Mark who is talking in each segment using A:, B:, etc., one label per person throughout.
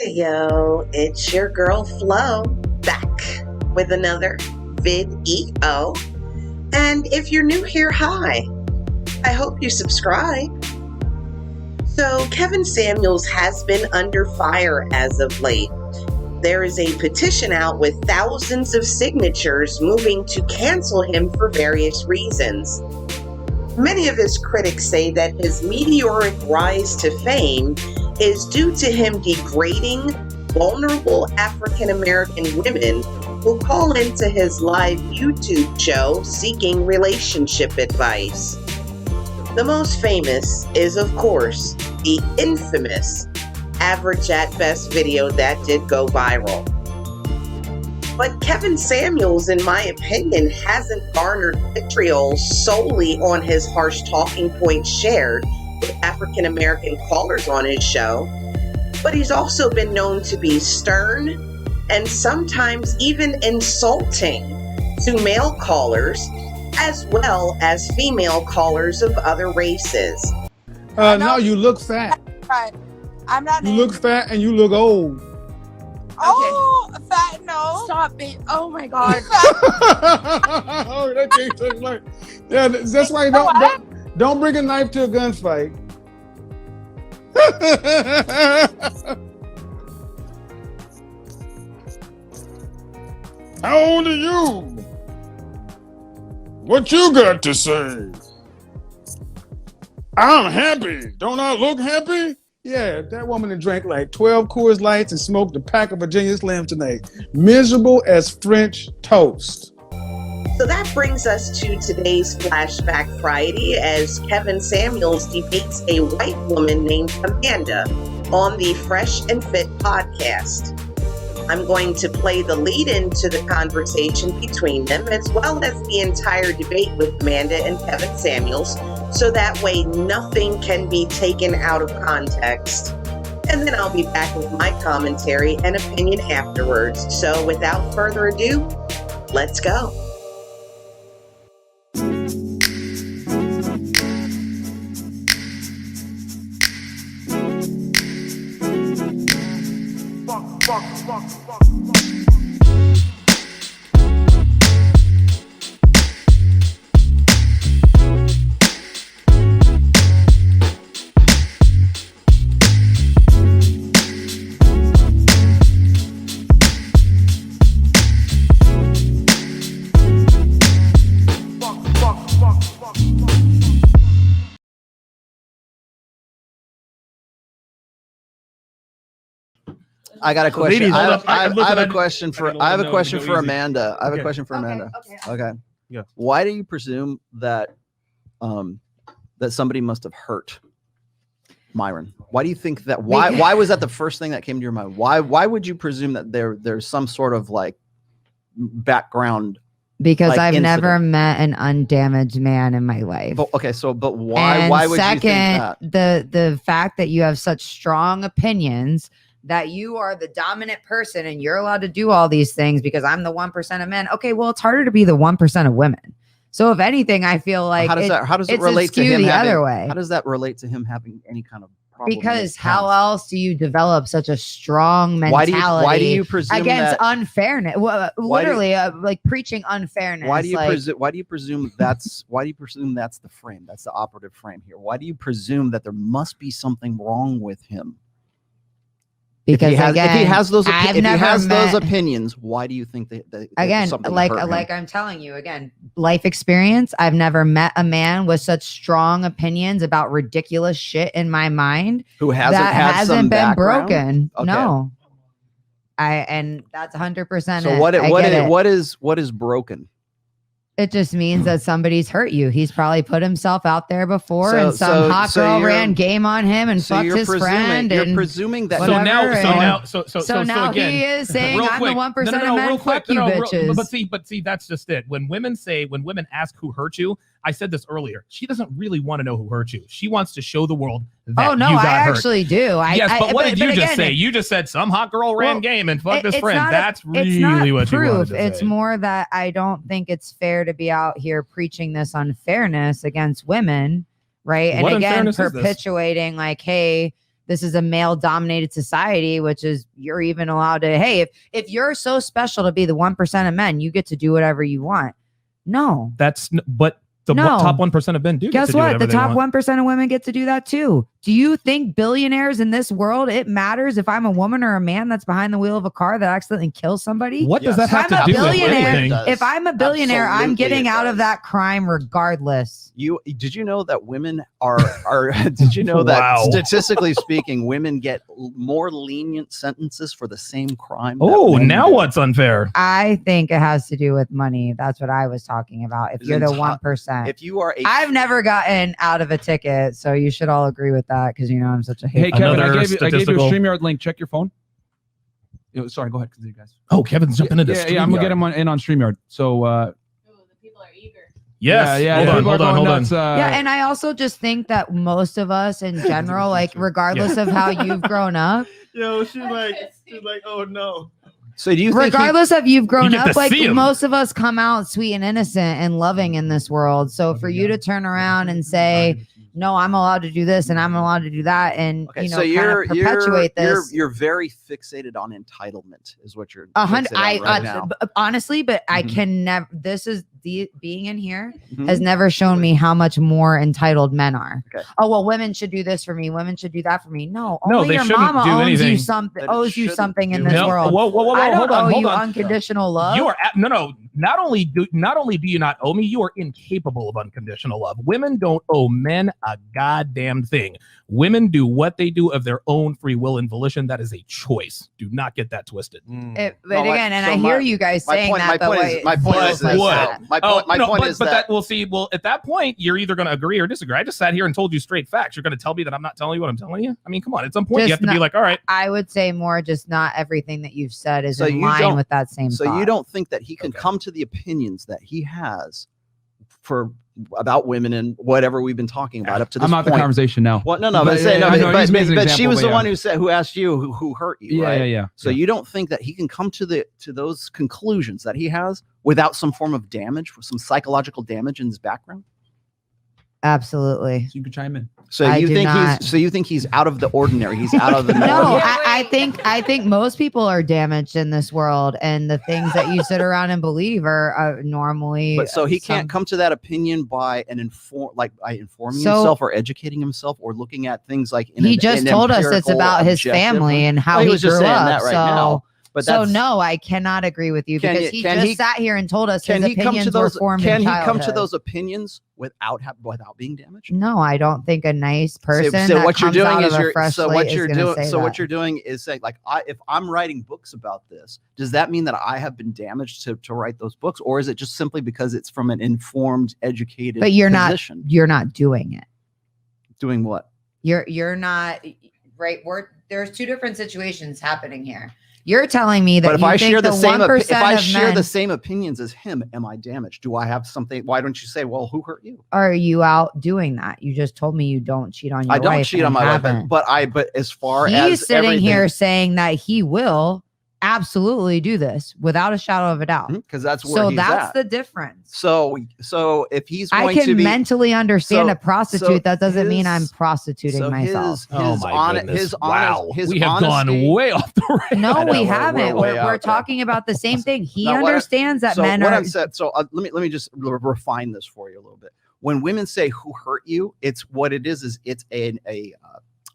A: Hey yo, it's your girl Flo back with another video. And if you're new here, hi. I hope you subscribe. So Kevin Samuels has been under fire as of late. There is a petition out with thousands of signatures moving to cancel him for various reasons. Many of his critics say that his meteoric rise to fame is due to him degrading vulnerable African American women who call into his live YouTube show seeking relationship advice. The most famous is, of course, the infamous Average at Best video that did go viral. But Kevin Samuels, in my opinion, hasn't garnered vitriol solely on his harsh talking points shared with African American callers on his show, but he's also been known to be stern and sometimes even insulting to male callers as well as female callers of other races.
B: No, you look fat.
C: Right. I'm not.
B: You look fat and you look old.
C: Oh, okay. Fat, no.
D: Stop it. Oh my God.
B: Oh, that can't take like. Yeah, that's why don't bring a knife to a gunfight. How old are you? What you got to say? I'm happy. Don't I look happy? Yeah, that woman that drank like 12 Coors Lights and smoked a pack of Virginia Slim tonight. Miserable as French toast.
A: So that brings us to today's Flashback Friday as Kevin Samuels debates a white woman named Amanda on the Fresh and Fit podcast. I'm going to play the lead-in to the conversation between them as well as the entire debate with Amanda and Kevin Samuels, so that way nothing can be taken out of context. And then I'll be back with my commentary and opinion afterwards. So without further ado, let's go.
E: I got a question.
F: Ladies,
E: I have a question for Amanda. I have a question for Amanda. Okay.
F: Yeah.
E: Why do you presume that that somebody must have hurt Myron? Why do you think that? Why was that the first thing that came to your mind? Why would you presume that there's some sort of like background?
G: Because
E: like,
G: I've
E: incident?
G: never met an undamaged man in my life.
E: But why?
G: And
E: why would
G: second,
E: you think that?
G: The fact that you have such strong opinions that you are the dominant person and you're allowed to do all these things because I'm the 1% of men. Okay, well, it's harder to be the 1% of women. So if anything, I feel like
E: how does it relate to him
G: the
E: having,
G: other way?
E: How does that relate to him having any kind of problem?
G: Because how else do you develop such a strong mentality
E: why do you presume
G: against
E: that,
G: unfairness? Well, literally, like preaching unfairness.
E: Why do you presume that's the frame? That's the operative frame here. Why do you presume that there must be something wrong with him?
G: Because
E: if he has those
G: those
E: opinions, why do you think that
G: again, like I'm telling you again, life experience. I've never met a man with such strong opinions about ridiculous shit in my mind
E: who hasn't been
G: broken.
E: Okay.
G: No, and that's 100%.
E: So what is broken?
G: It just means that somebody's hurt you. He's probably put himself out there before, and some hot girl ran game on him and fucked his friend.
E: You're presuming that.
G: So now
F: again,
G: he is saying, "I'm the 1% of men." Fuck you, bitches.
F: But see, that's just it. When women ask who hurt you, I said this earlier. She doesn't really want to know who hurt you. She wants to show the world that
G: you got hurt. Actually do.
F: But what did you just say? You just said some hot girl ran game and fucked his friend. That's really what you wanted to say.
G: It's more that I don't think it's fair to be out here preaching this unfairness against women, right? And again, perpetuating like, hey, this is a male dominated society, which is you're even allowed to, hey, if you're so special to be the 1% of men, you get to do whatever you want. No.
F: But the top 1% of men do.
G: Guess what? The top 1% of women get to do that too. Do you think billionaires in this world, it matters if I'm a woman or a man that's behind the wheel of a car that accidentally kills somebody?
F: What does that have to do with anything?
G: If I'm a billionaire, I'm getting out of that crime regardless.
E: Did you know that women are did you know that statistically speaking, women get more lenient sentences for the same crime?
F: Oh, now what's unfair?
G: I think it has to do with money. That's what I was talking about. If you're the 1%.
E: If you are
G: I've never gotten out of a ticket, so you should all agree with that because you know I'm such a hater.
D: Hey Kevin, I gave you a StreamYard link. Check your phone. Sorry, go ahead, you guys.
F: Oh, Kevin's jumping into StreamYard.
D: Yeah, I'm gonna get him in on StreamYard. So
C: the people are eager.
F: Yes.
D: Yeah.
F: Hold on.
G: Yeah, and I also just think that most of us in general, like regardless of how you've grown up.
B: Yo, she's like, oh no.
E: So do you think
G: regardless of you've grown up, like
F: see him.
G: most of us come out sweet and innocent and loving in this world. So for you to turn around and say, no, I'm allowed to do this and I'm allowed to do that, and
E: okay,
G: you know,
E: so
G: kind of perpetuate this.
E: You're very fixated on entitlement, is what you're.
G: 100.
E: Right now.
G: Honestly, but I can never. This is being in here has never shown me how much more entitled men are.
E: Okay.
G: Oh well, women should do this for me. Women should do that for me. No,
F: No,
G: only
F: they
G: your
F: shouldn't
G: mama
F: do
G: owes
F: anything.
G: you something. Owes you something in this
F: No,
G: world.
F: whoa,
G: I don't
F: hold
G: owe you
F: on.
G: unconditional love.
F: You are no. Not only do you not owe me, you are incapable of unconditional love. Women don't owe men a goddamn thing. Women do what they do of their own free will and volition. That is a choice. Do not get that twisted.
G: But again, and I hear you guys saying that.
E: My point is that.
F: Well, at that point, you're either going to agree or disagree. I just sat here and told you straight facts. You're going to tell me that I'm not telling you what I'm telling you? I mean, come on. At some point, you have to be like, all right.
G: I would say more just not everything that you've said is in line with that same
E: So
G: thought.
E: you don't think that he can come to the opinions that he has about women and whatever we've been talking about up to this point.
D: I'm out the conversation now.
E: Well, but she was the one who asked you who hurt you.
D: Yeah.
E: So you don't think that he can come to those conclusions that he has without some form of damage, some psychological damage in his background?
G: Absolutely.
D: So you can chime in.
E: So you think he's out of the ordinary? He's out of the norm?
G: No, I think most people are damaged in this world, and the things that you sit around and believe are normally.
E: But so he can't come to that opinion by informing himself or educating himself or looking at things like.
G: He just told us it's about his family and how he grew up.
E: Now. But
G: so no, I cannot agree with you because he just sat here and told us his opinions were formed in childhood.
E: Can he come to those opinions without being damaged?
G: No, I don't think a nice person.
E: So what you're doing is
G: what
E: you're doing is saying, like, if I'm writing books about this, does that mean that I have been damaged to write those books, or is it just simply because it's from an informed, educated?
G: But you're
E: position?
G: You're not doing it.
E: Doing what?
G: You're not right. There's two different situations happening here. You're telling me that
E: if I share the
G: same
E: opinions as him, am I damaged? Do I have something? Why don't you say, well, who hurt you?
G: Are you out doing that? You just told me you don't cheat on your wife.
E: I don't cheat on my wife, but as far as
G: he's sitting here saying that he will absolutely do this without a shadow of a doubt,
E: because that's where he's at.
G: The difference.
E: So if he's going
G: I can
E: to be,
G: mentally understand a prostitute, that doesn't mean I'm prostituting myself.
F: We have gone way off the rails.
G: No, we haven't. We're talking about the same thing. He understands that men are.
E: Let me just refine this for you a little bit. When women say "who hurt you," it's what it is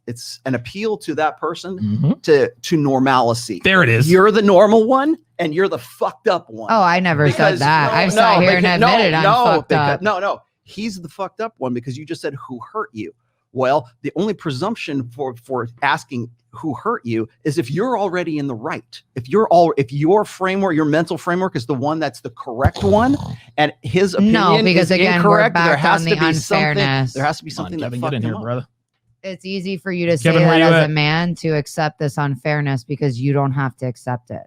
E: it's an appeal to that person to normalcy.
F: There it is.
E: You're the normal one and you're the fucked up one.
G: Oh, I never said that. I've sat here and admitted I'm fucked up.
E: No. He's the fucked up one because you just said who hurt you. Well, the only presumption for asking who hurt you is if you're already in the right. If your framework, your mental framework is the one that's the correct one, and his opinion is incorrect, there has to be something that fucked him up. Brother.
G: It's easy for you to say that as a man to accept this unfairness because you don't have to accept it.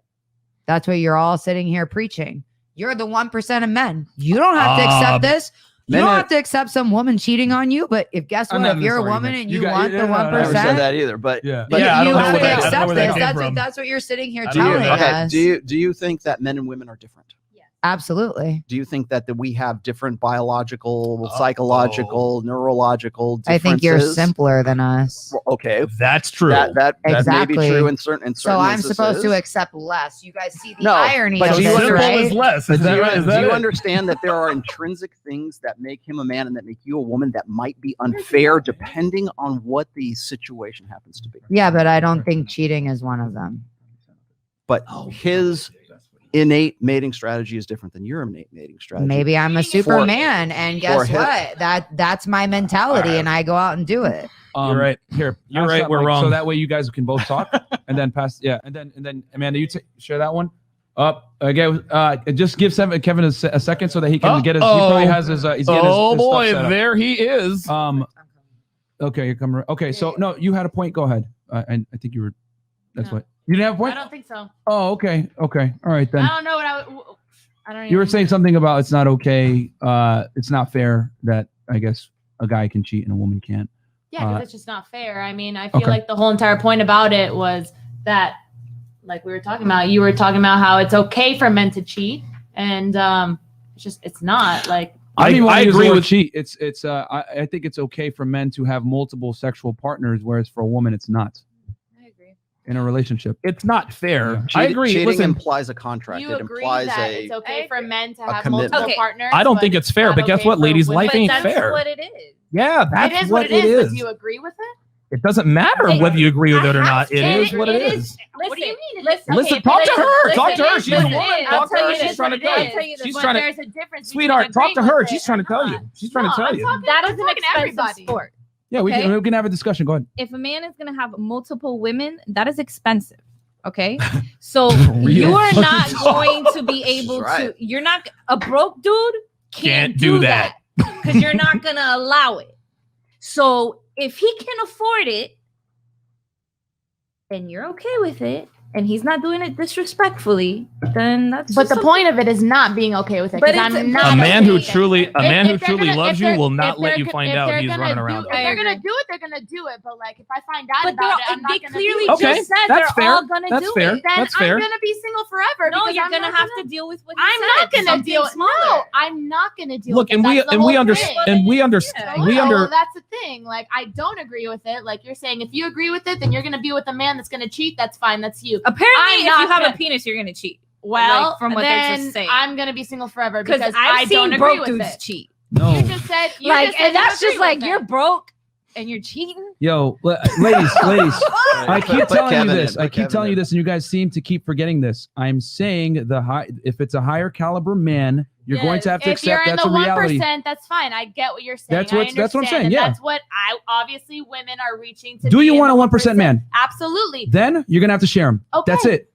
G: That's what you're all sitting here preaching. You're the 1% of men. You don't have to accept this. You don't have to accept some woman cheating on you. But if you're a woman and you want the 1%,
E: I never said that either. But
G: you have to accept this. That's what you're sitting here telling us.
E: Do you think that men and women are different?
C: Yes.
G: Absolutely.
E: Do you think that we have different biological, psychological, neurological differences?
G: I think you're simpler than us.
E: Okay,
F: That's true.
E: that may be
G: Exactly.
E: true in certain
G: So I'm supposed to
E: instances.
G: accept less. You guys see the
E: No,
G: irony
E: but
G: of
E: do you
G: this,
F: Simple
G: right?
F: is less.
E: But
F: Is
E: do
F: that
E: you,
F: right? Is
E: do
F: that
E: you
F: it?
E: understand that there are intrinsic things that make him a man and that make you a woman that might be unfair depending on what the situation happens to be?
G: Yeah, but I don't think cheating is one of them.
E: But his innate mating strategy is different than your innate mating strategy.
G: Maybe I'm a Superman, and guess
E: him.
G: what? That's my mentality, and I go out and do it.
F: You're right. Here, you're
D: pass
F: right.
D: that
F: We're
D: mic
F: wrong.
D: So that way you guys can both talk, and then pass. Yeah, and then Amanda, you share that one. Again, just give Kevin a second so that he can get his. He probably has his. He's getting
F: Oh
D: his
F: boy,
D: stuff set up.
F: there he is.
D: Okay, you come. Okay, so no, you had a point. Go ahead. I think you were. That's
C: No.
D: what you didn't have a
C: I
D: point.
C: don't think so.
D: Oh, okay. All right then.
C: I don't know what I don't.
D: You were
C: even-
D: saying something about it's not okay. It's not fair that I guess a guy can cheat and a woman can't.
C: Yeah, because it's just not fair. I mean, I feel
D: Okay.
C: like the whole entire point about it was that, like we were talking about, you were talking about how it's okay for men to cheat, and it's not like.
D: I
F: agree
D: agree
F: with
D: with cheat. I think it's okay for men to have multiple sexual partners, whereas for a woman it's not
C: I agree.
D: in a relationship.
F: it's not fair.
D: Yeah.
F: I agree.
E: Cheating
F: Listen,
E: implies a contract.
C: You
E: it
C: agree
E: implies
C: that
E: a
C: it's okay for men to
E: a
C: have
E: commitment.
C: multiple
H: Okay.
C: partners.
F: I don't
C: but
F: think it's fair,
C: not
F: but guess
C: okay
F: what,
C: for
F: ladies?
C: women.
F: Life
H: But
F: ain't
H: that's
F: fair.
H: what it is.
F: Yeah, that's
C: It is what it is. But do you agree with it?
F: It doesn't matter
H: Okay.
F: whether you agree with it or not. It
H: It
F: is what it is.
H: What do you
C: mean?
F: Listen, talk to her. Talk to her. She's a woman. Talk to her. She's trying to tell you. She's trying to.
C: There's a difference.
F: Sweetheart, talk to her. She's trying to tell you. She's trying to tell you.
H: That is an
C: talking to
H: expensive
C: everybody.
H: sport.
D: Yeah, we
H: Okay.
D: can have a discussion. Go ahead.
H: If a man is going to have multiple women, that is expensive. Okay. So
F: Real
H: you are
F: fucking
H: not
F: talk.
H: going to be able
E: That's right.
H: to, you're not, a broke dude
F: Can't do that.
H: because you're not going to allow it. So if he can afford it, and you're okay with it, and he's not doing it disrespectfully, then that's
C: But
H: just
C: the
H: something-
C: point of it is not being okay with it.
H: But
C: 'Cause
H: it's-
C: I'm
H: but
C: not
F: A man who
C: okay.
F: truly
C: If they're gonna-
F: loves
C: if
F: you
C: they're-
F: will not
C: if
F: let
C: they're
F: you
C: go-
F: find
C: if
F: out
C: they're
F: he's
C: gonna
F: running
C: do-
F: around.
C: If
H: I
C: they're
H: agree.
C: gonna do it, they're gonna do it. But like, if I find out
H: But
C: about it, I'm
H: they
C: not gonna
H: clearly
C: do it.
F: Okay,
H: just said
F: that's
H: they're
F: fair.
H: all gonna
F: That's
H: do
F: fair.
H: it.
C: Then
F: That's fair.
C: I'm gonna be single forever.
H: No,
C: because
H: you're
C: I'm
H: gonna
C: not
H: have
C: gonna-
H: to deal with what
C: I'm
H: you
C: not
H: said.
C: gonna
H: Something
C: deal.
H: smaller.
C: No, I'm not gonna deal.
F: Look,
C: with
F: and
C: it.
F: we
C: That's the
F: and we
C: whole
F: understand
C: thing.
F: and we understand. We under.
C: Well, that's the thing. Like, I don't agree with it. Like you're saying, if you agree with it, then you're gonna be with a man that's gonna cheat. That's fine. That's you.
H: Apparently,
C: I'm
H: if
C: not
H: you have
C: gonna-
H: a penis, you're gonna cheat.
C: Well,
H: Like, from what they're
C: then
H: just saying.
C: I'm gonna be single forever
H: Because
C: because
H: I've
C: I don't
H: seen
C: agree
H: broke
C: with
H: dudes
C: it.
H: cheat.
D: No.
C: You just said, you
H: Like,
C: just said
H: and
C: you
H: that's
C: agree
H: just like
C: with
H: you're
C: it.
H: broke and you're cheating.
D: Yo, ladies, I keep
E: Put
D: telling you
E: Kevin
D: this.
E: in,
D: I
E: put
D: keep
E: Kevin
D: telling you
E: in.
D: this, and you guys seem to keep forgetting this. I'm saying if it's a higher caliber man, you're going to have to
C: If you're
D: accept
C: in
D: that's
C: the
D: a reality.
C: 1%, that's fine. I get what you're saying.
D: That's what I'm
C: understand,
D: saying,
C: and
D: yeah.
C: That's what obviously women are reaching to.
D: Do
C: be
D: you
C: in
D: want a
C: the
D: 1% man?
C: Absolutely.
D: Then you're gonna have to share him.
C: Okay.
D: That's it.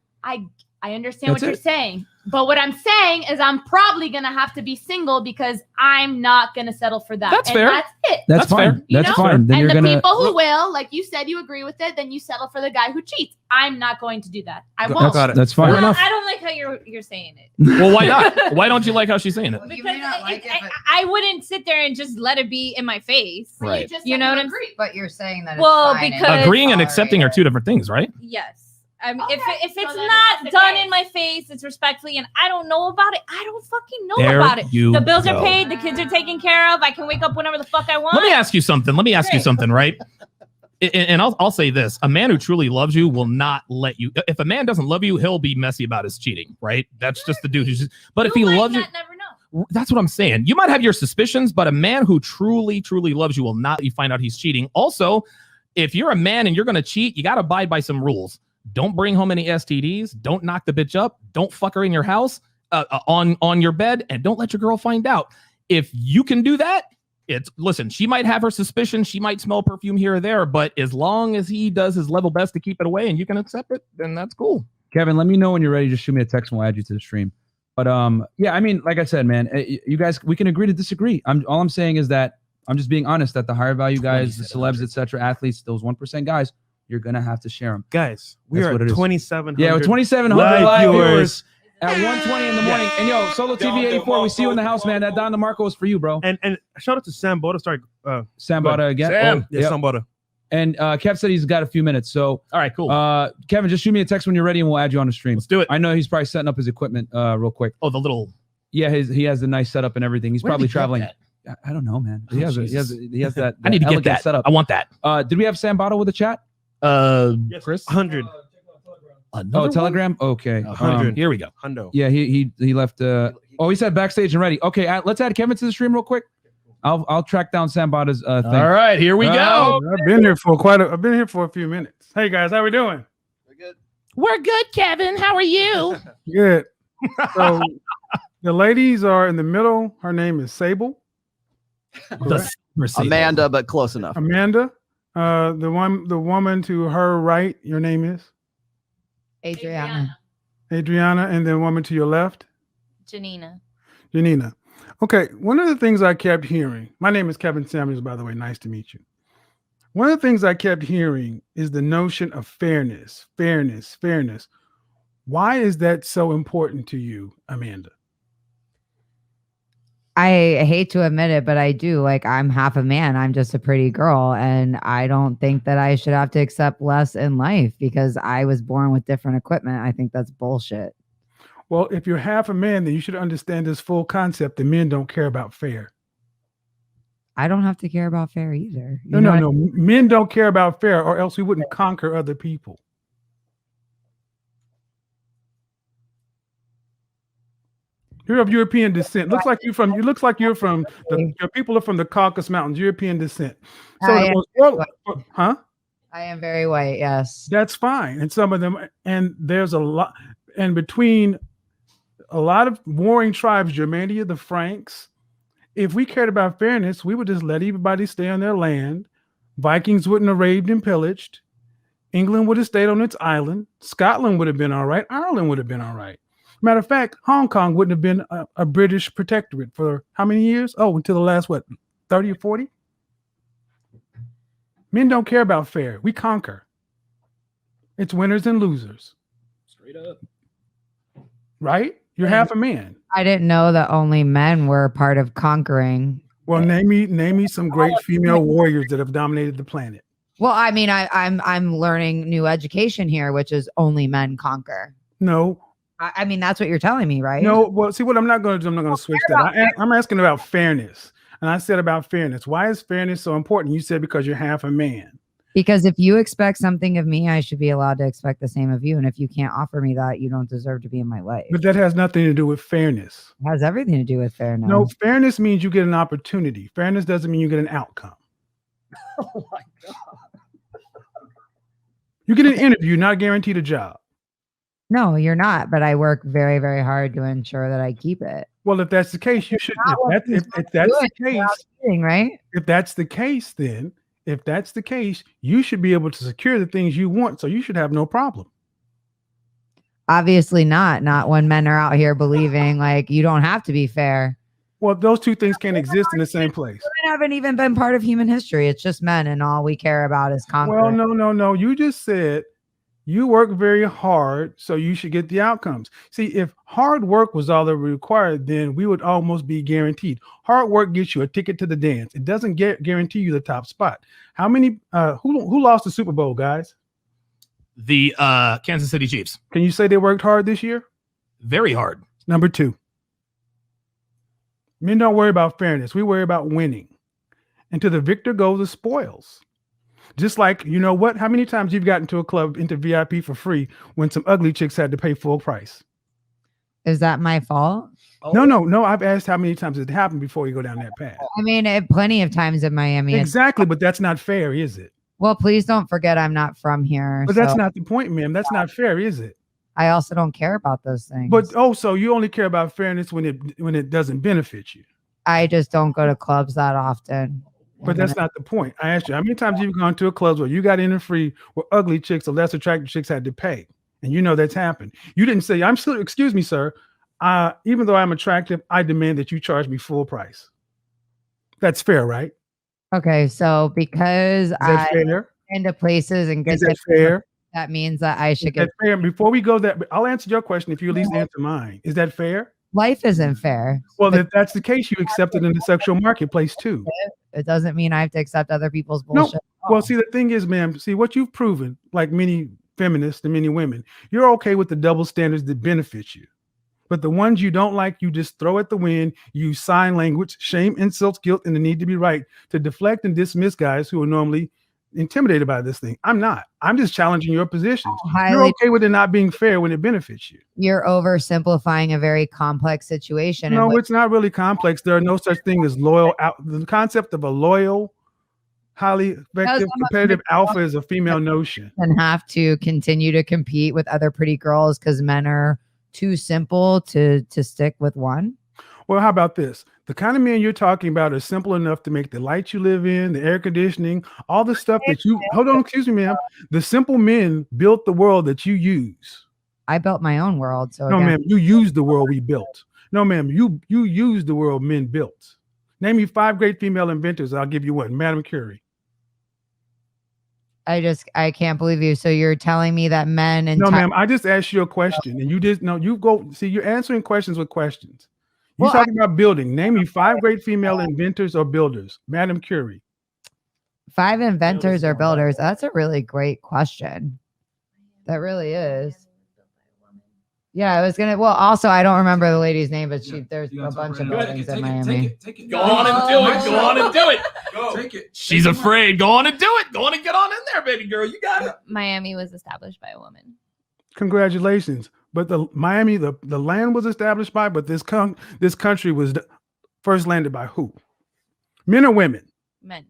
C: I understand
D: That's
C: what you're
D: it.
C: saying. But what I'm saying is I'm probably going to have to be single because I'm not going to settle for that.
F: That's
C: and
F: fair.
C: That's it.
D: That's
F: That's
D: fine.
F: fair.
C: You
D: That's
C: know?
D: fine. Then
C: and
D: you're
C: the
D: gonna.
C: people who will, like you said, you agree with it, then you settle for the guy who cheats. I'm not going to do that. I won't.
D: That's fine.
H: Well, I don't like how you're saying it.
F: Well, why not? Why don't you like how she's saying it?
G: You may not like it, but-
H: I wouldn't sit there and just let it be in my face.
C: But
E: Right.
C: just
H: You
C: said
H: know what I'm
C: agree.
G: But you're saying that
H: Well,
G: it's fine and
H: because-
F: Agreeing and
G: tolerate
F: accepting are
G: it.
F: two different things, right?
H: Yes. I mean,
C: Okay,
H: if
C: so
H: it's
C: then if
H: not
C: that's the
H: done
C: case-
H: in my face, it's respectfully, and I don't know about it. I don't fucking know
F: There
H: about it.
F: you
H: The bills
F: go.
H: are paid. The kids are taken care of. I can wake up whenever the fuck I want.
F: Let me ask you something. Right? And I'll say this: a man who truly loves you will not let you. If a man doesn't love you, he'll be messy about his cheating. Right? That's just the dude who's. But if he
H: might
F: loves you,
H: not never know.
F: that's what I'm saying. You might have your suspicions, but a man who truly loves you will not let you find out he's cheating. Also, if you're a man and you're going to cheat, you got to abide by some rules. Don't bring home any STDs. Don't knock the bitch up. Don't fuck her in your house, on your bed, and don't let your girl find out. If you can do that, listen, she might have her suspicions. She might smell perfume here or there, but as long as he does his level best to keep it away and you can accept it, then that's cool.
D: Kevin, let me know when you're ready. Just shoot me a text and we'll add you to the stream. But yeah, I mean, like I said, man, you guys, we can agree to disagree. All I'm saying is that I'm just being honest that the higher value guys, the celebs, etc., athletes, those 1% guys, you're gonna have to share them.
I: Guys, we
D: That's
I: are
D: what it
I: at
D: is.
I: 2,700.
D: Yeah, we're 2,700
I: live
D: live
I: viewers.
D: viewers at 1:20 in the morning. And yo, Solo TV 84, we see you in the house, man. That Don DeMarco is for you, bro.
I: And shout out to Sam Boda. Sorry,
D: Sam Bada again.
F: Sam.
I: yeah,
D: Yep.
I: Sam Boda.
D: And Kev said he's got a few minutes. So
F: All right, cool.
D: Kevin, just shoot me a text when you're ready and we'll add you on the stream.
F: Let's do it.
D: I know he's probably setting up his equipment real quick.
F: Oh, the little
D: Yeah, he has the nice setup and everything. He's
F: Where did
D: probably
F: he get
D: traveling.
F: that?
D: I don't know, man.
F: Oh,
D: He has that.
F: I need to get
D: elegant
F: that.
D: setup.
F: I want that.
D: Did we have Sam Bottle with the chat?
F: Chris?
I: 100.
F: Another one?
D: Telegram. Okay.
I: 100.
F: Here we go.
I: Hundo.
D: Yeah, he left. He said backstage and ready. Okay, let's add Kevin to the stream real quick. I'll track down Sam Botta's thing.
F: All right, here we go.
B: I've been here for I've been here for a few minutes. Hey guys, how we doing?
F: We're good, Kevin. How are you?
B: Good. So the ladies are in the middle. Her name is Sable.
E: Amanda, but close enough.
B: Amanda. The woman to her right, your name is
G: Adriana.
B: Adriana, and the woman to your left,
H: Janina.
B: Janina. Okay, one of the things I kept hearing, my name is Kevin Samuels, by the way, nice to meet you. One of the things I kept hearing is the notion of fairness. Why is that so important to you, Amanda?
G: I hate to admit it, but I do. Like, I'm half a man. I'm just a pretty girl. And I don't think that I should have to accept less in life because I was born with different equipment. I think that's bullshit.
B: Well, if you're half a man, then you should understand this full concept that men don't care about fair.
G: I don't have to care about fair either.
B: No. Men don't care about fair, or else we wouldn't conquer other people. You're of European descent. Looks like you're from. Your people are from the Caucasus Mountains. European descent. So huh?
G: I am very white. Yes,
B: that's fine. And some of them, and there's a lot, and between a lot of warring tribes, Germania, the Franks. If we cared about fairness, we would just let everybody stay on their land. Vikings wouldn't have raided and pillaged. England would have stayed on its island. Scotland would have been all right. Ireland would have been all right. Matter of fact, Hong Kong wouldn't have been a British protectorate for how many years? Oh, until the last, 30 or 40? Men don't care about fair. We conquer. It's winners and losers.
F: Straight up.
B: Right? You're half a man.
G: I didn't know that only men were part of conquering.
B: Well, name me some great female warriors that have dominated the planet.
G: Well, I mean, I'm learning new education here, which is only men conquer.
B: No.
G: I mean, that's what you're telling me, right?
B: No. Well, see, what I'm not going to do, I'm not going to switch that. I'm asking about fairness. And I said about fairness. Why is fairness so important? You said because you're half a man.
G: Because if you expect something of me, I should be allowed to expect the same of you. And if you can't offer me that, you don't deserve to be in my life.
B: But that has nothing to do with fairness.
G: It has everything to do with fairness.
B: No, fairness means you get an opportunity. Fairness doesn't mean you get an outcome.
F: Oh my God.
B: You get an interview, not guaranteed a job.
G: No, you're not. But I work very, very hard to ensure that I keep it.
B: Well, if that's the case, you should. If that's the case,
G: right?
B: If that's the case, then if that's the case, you should be able to secure the things you want. So you should have no problem.
G: Obviously not. Not when men are out here believing like you don't have to be fair.
B: Well, those two things can't exist in the same place.
G: Women haven't even been part of human history. It's just men, and all we care about is conquering.
B: Well, no. You just said you work very hard, so you should get the outcomes. See, if hard work was all that required, then we would almost be guaranteed. Hard work gets you a ticket to the dance. It doesn't guarantee you the top spot. How many? Who lost the Super Bowl, guys?
F: The Kansas City Chiefs.
B: Can you say they worked hard this year?
F: Very hard.
B: Number 2. Men don't worry about fairness. We worry about winning. And to the victor go the spoils. Just like, you know what? How many times you've gotten to a club into VIP for free when some ugly chicks had to pay full price?
G: Is that my fault?
B: Oh. No. I've asked how many times it happened before you go down that path.
G: I mean, plenty of times in Miami.
B: Exactly, but that's not fair, is it?
G: Well, please don't forget I'm not from here.
B: But that's not the point, ma'am. That's not fair, is it?
G: I also don't care about those things.
B: But so you only care about fairness when it doesn't benefit you.
G: I just don't go to clubs that often.
B: But that's not the point. I asked you, how many times you've gone to a club where you got in and free, where ugly chicks or less attractive chicks had to pay? And you know that's happened. You didn't say, excuse me, sir. Even though I'm attractive, I demand that you charge me full price. That's fair, right?
G: Okay, so because I
B: fair?
G: Into places and get
B: that fair?
G: That means that I should get
B: fair. Before we go that, I'll answer your question if you at least answer mine. Is that fair?
G: Life isn't fair.
B: Well, if that's the case, you accept it in the sexual marketplace too.
G: It doesn't mean I have to accept other people's bullshit.
B: No. Well, see, the thing is, ma'am, see what you've proven, like many feminists and many women, you're okay with the double standards that benefit you. But the ones you don't like, you just throw at the wind. Use sign language, shame, insults, guilt, and the need to be right to deflect and dismiss guys who are normally intimidated by this thing. I'm not. I'm just challenging your positions. You're okay with it not being fair when it benefits you.
G: You're oversimplifying a very complex situation.
B: No, it's not really complex. There are no such thing as loyal. The concept of a loyal, highly effective, competitive alpha is a female notion.
G: And have to continue to compete with other pretty girls because men are too simple to stick with one.
B: Well, how about this? The kind of men you're talking about are simple enough to make the light you live in, the air conditioning, all the stuff that you hold on, excuse me, ma'am. The simple men built the world that you use.
G: I built my own world. So
B: no, ma'am, you used the world we built. No, ma'am, you used the world men built. Name me 5 great female inventors. I'll give you one. Madam Curie.
G: I can't believe you. So you're telling me that men and
B: no, ma'am, I just asked you a question and you just you go see you're answering questions with questions. You're talking about building. Name me 5 great female inventors or builders. Madam Curie.
G: 5 inventors or builders. That's a really great question. That really is. Yeah, I was gonna. Well, also I don't remember the lady's name, but there's a bunch of buildings in Miami.
F: Take it. Go on and do it. Go on and do it. Go. Take it. She's afraid. Go on and do it. Go on and get on in there, baby girl. You got it.
J: Miami was established by a woman.
B: Congratulations. But the Miami, the land was established by, but this country was first landed by who? Men or women?
J: Men.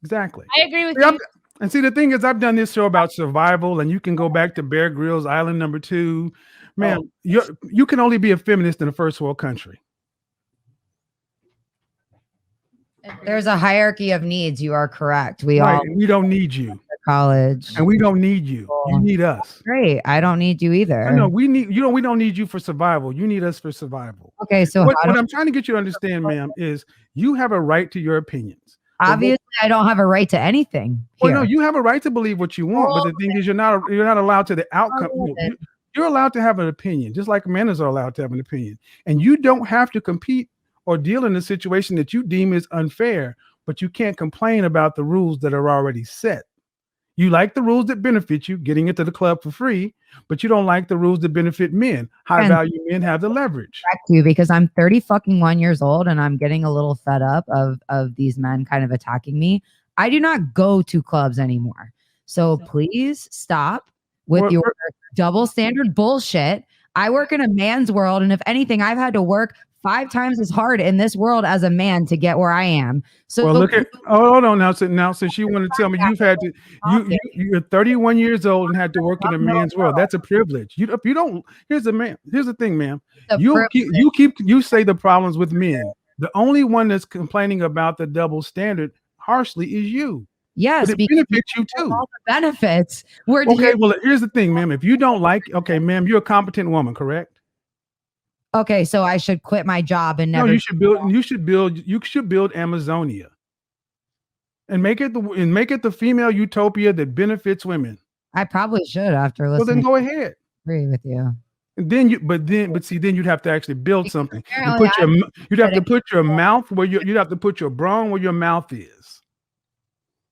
B: Exactly.
J: I agree with you.
B: And see, the thing is, I've done this show about survival, and you can go back to Bear Grylls Island number 2. Man, you can only be a feminist in a first world country.
G: There's a hierarchy of needs. You are correct. We
B: don't need you.
G: College.
B: And we don't need you. You need us.
G: Great. I don't need you either.
B: No, we don't need you for survival. You need us for survival.
G: Okay, so
B: what I'm trying to get you to understand, ma'am, is you have a right to your opinions.
G: Obviously, I don't have a right to anything.
B: Well, no, you have a right to believe what you want, but the thing is, you're not allowed to the outcome. You're allowed to have an opinion, just like men are allowed to have an opinion, and you don't have to compete or deal in a situation that you deem is unfair. But you can't complain about the rules that are already set. You like the rules that benefit you, getting into the club for free, but you don't like the rules that benefit men. High value men have the leverage.
G: Because I'm 31 years old and I'm getting a little fed up of these men kind of attacking me. I do not go to clubs anymore. So please stop with your double standard bullshit. I work in a man's world, and if anything, I've had to work 5 times as hard in this world as a man to get where I am. So
B: look at hold on now. Since you want to tell me you've had to you're 31 years old and had to work in a man's world. That's a privilege. You don't. Here's the thing, ma'am. You say the problems with men. The only one that's complaining about the double standard harshly is you.
G: Yes,
B: but it benefits you too.
G: All the benefits.
B: Okay, well, here's the thing, ma'am. If you don't like, okay, ma'am, you're a competent woman, correct?
G: Okay, so I should quit my job and never.
B: No, you should build Amazonia, and make it the female utopia that benefits women.
G: I probably should after listening.
B: Well, then go ahead.
G: Agree with you.
B: And then then you'd have to actually build something. You'd have to put your mouth where you'd have to put your brawn where your mouth is.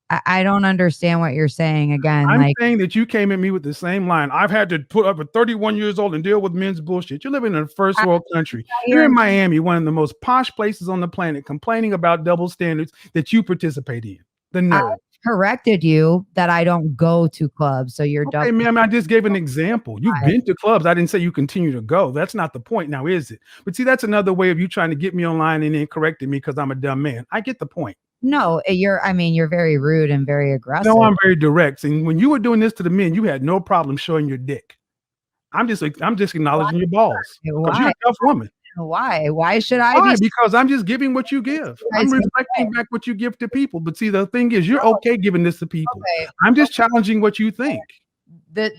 G: I don't understand what you're saying again.
B: I'm saying that you came at me with the same line. I've had to put up at 31 years old and deal with men's bullshit. You're living in a first world country. You're in Miami, one of the most posh places on the planet, complaining about double standards that you participate in. The nerve.
G: I corrected you that I don't go to clubs. So you're
B: okay, ma'am. I just gave an example. You've been to clubs. I didn't say you continue to go. That's not the point now, is it? But see, that's another way of you trying to get me online and then correcting me because I'm a dumb man. I get the point.
G: No, you're very rude and very aggressive.
B: No, I'm very direct. And when you were doing this to the men, you had no problem showing your dick. I'm just acknowledging your balls. Because you're a tough woman.
G: Why? Why should I?
B: Why? Because I'm just giving what you give. I'm reflecting back what you give to people. But see, the thing is, you're okay giving this to people. Okay. I'm just challenging what you think.